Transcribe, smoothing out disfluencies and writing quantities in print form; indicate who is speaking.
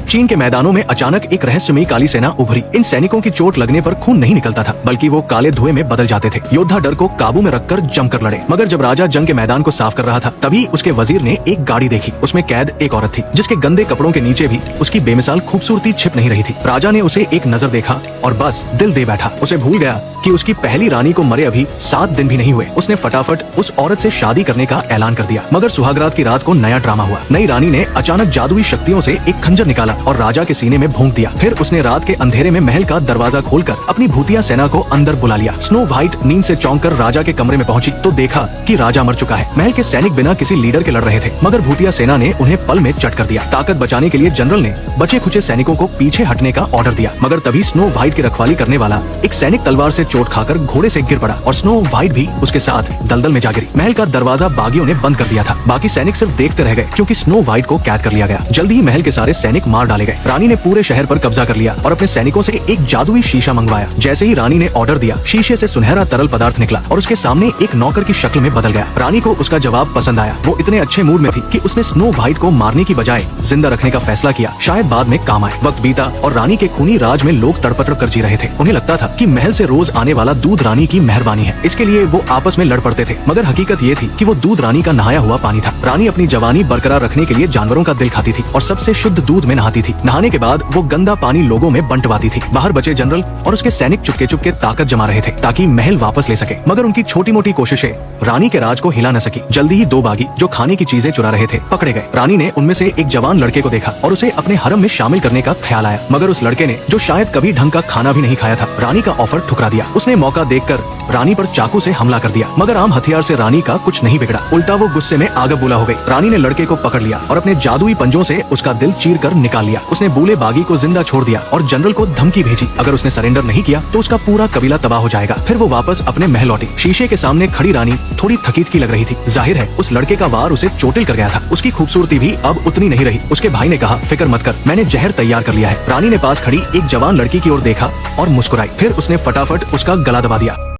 Speaker 1: चीन के मैदानों में अचानक एक रहस्यमयी काली सेना उभरी। इन सैनिकों की चोट लगने पर खून नहीं निकलता था, बल्कि वो काले धुएं में बदल जाते थे। योद्धा डर को काबू में रखकर जमकर लड़े। मगर जब राजा जंग के मैदान को साफ कर रहा था, तभी उसके वजीर ने एक गाड़ी देखी। उसमें कैद एक औरत थी, जिसके गंदे कपड़ों के नीचे भी उसकी बेमिसाल खूबसूरती छिप नहीं रही थी। राजा ने उसे एक नजर देखा और बस दिल दे बैठा। उसे भूल गया कि उसकी पहली रानी को मरे अभी 7 दिन भी नहीं हुए। उसने फटाफट उस औरत से शादी करने का ऐलान कर दिया। मगर सुहागरात की रात को नया ड्रामा हुआ। नई रानी ने अचानक जादुई शक्तियों से एक खंजर निकाला और राजा के सीने में भोंक दिया। फिर उसने रात के अंधेरे में महल का दरवाजा खोलकर अपनी भूतिया सेना को अंदर बुला लिया। स्नो व्हाइट नींद से चौंक कर राजा के कमरे में पहुंची तो देखा कि राजा मर चुका है। महल के सैनिक बिना किसी लीडर के लड़ रहे थे, मगर भूतिया सेना ने उन्हें पल में चट कर दिया। ताकत बचाने के लिए जनरल ने बचे खुचे सैनिकों को पीछे हटने का ऑर्डर दिया। मगर तभी स्नो व्हाइट की रखवाली करने वाला एक सैनिक तलवार से चोट खाकर घोड़े से गिर पड़ा और स्नो व्हाइट भी उसके साथ दलदल में जा गिरी। महल का दरवाजा बागियों ने बंद कर दिया था। बाकी सैनिक सिर्फ देखते रह गए, क्योंकि स्नो व्हाइट को कैद कर लिया गया। जल्दी ही महल के सारे सैनिक मार डाले गए। रानी ने पूरे शहर पर कब्जा कर लिया और अपने सैनिकों से एक जादुई शीशा मंगवाया। जैसे ही रानी ने ऑर्डर दिया, शीशे से सुनहरा तरल पदार्थ निकला और उसके सामने एक नौकर की शक्ल में बदल गया। रानी को उसका जवाब पसंद आया। वो इतने अच्छे मूड में थी कि उसने स्नो व्हाइट को मारने की बजाय जिंदा रखने का फैसला किया, शायद बाद में काम आए। वक्त बीता और रानी के खूनी राज में लोग तड़पड़ कर जी रहे थे। उन्हें लगता था कि महल से रोज आने वाला दूध रानी की मेहरबानी है। इसके लिए वो आपस में लड़ पड़ते थे, मगर हकीकत ये थी कि वो दूध रानी का नहाया हुआ पानी था। रानी अपनी जवानी बरकरार रखने के लिए जानवरों का दिल खाती थी और सबसे शुद्ध दूध में नहाती थी। नहाने के बाद वो गंदा पानी लोगों में बंटवाती थी। बाहर बचे जनरल और उसके सैनिक चुपके चुपके ताकत जमा रहे थे ताकि महल वापस ले सके, मगर उनकी छोटी मोटी कोशिशें रानी के राज को हिला न सकी। जल्दी ही 2 बागी जो खाने की चीजें चुरा रहे थे पकड़े गए। रानी ने उनमें से एक जवान लड़के को देखा और उसे अपने हरम में शामिल करने का ख्याल आया, मगर उस लड़के ने, जो शायद कभी ढंग का खाना भी नहीं खाया था, रानी का ऑफर ठुकरा दिया। उसने मौका देखकर रानी पर चाकू से हमला कर दिया, मगर आम हथियार से रानी का कुछ नहीं बिगड़ा। उल्टा वो गुस्से में आग बुला हो गई। रानी ने लड़के को पकड़ लिया और अपने जादुई पंजों से उसका दिल चीर कर निकाल लिया। उसने बूले बागी को जिंदा छोड़ दिया और जनरल को धमकी भेजी, अगर उसने सरेंडर नहीं किया तो उसका पूरा कबीला तबाह हो जाएगा। फिर वो वापस अपने महल लौटी। शीशे के सामने खड़ी रानी थोड़ी थकीत की लग रही थी। जाहिर है उस लड़के का वार उसे चोटिल कर गया था। उसकी खूबसूरती भी अब उतनी नहीं रही। उसके भाई ने कहा, फिक्र मत कर, मैंने जहर तैयार कर लिया है। रानी ने पास खड़ी एक जवान लड़की की ओर देखा और मुस्कुराई। फिर उसने फटाफट उसका गला दबा दिया।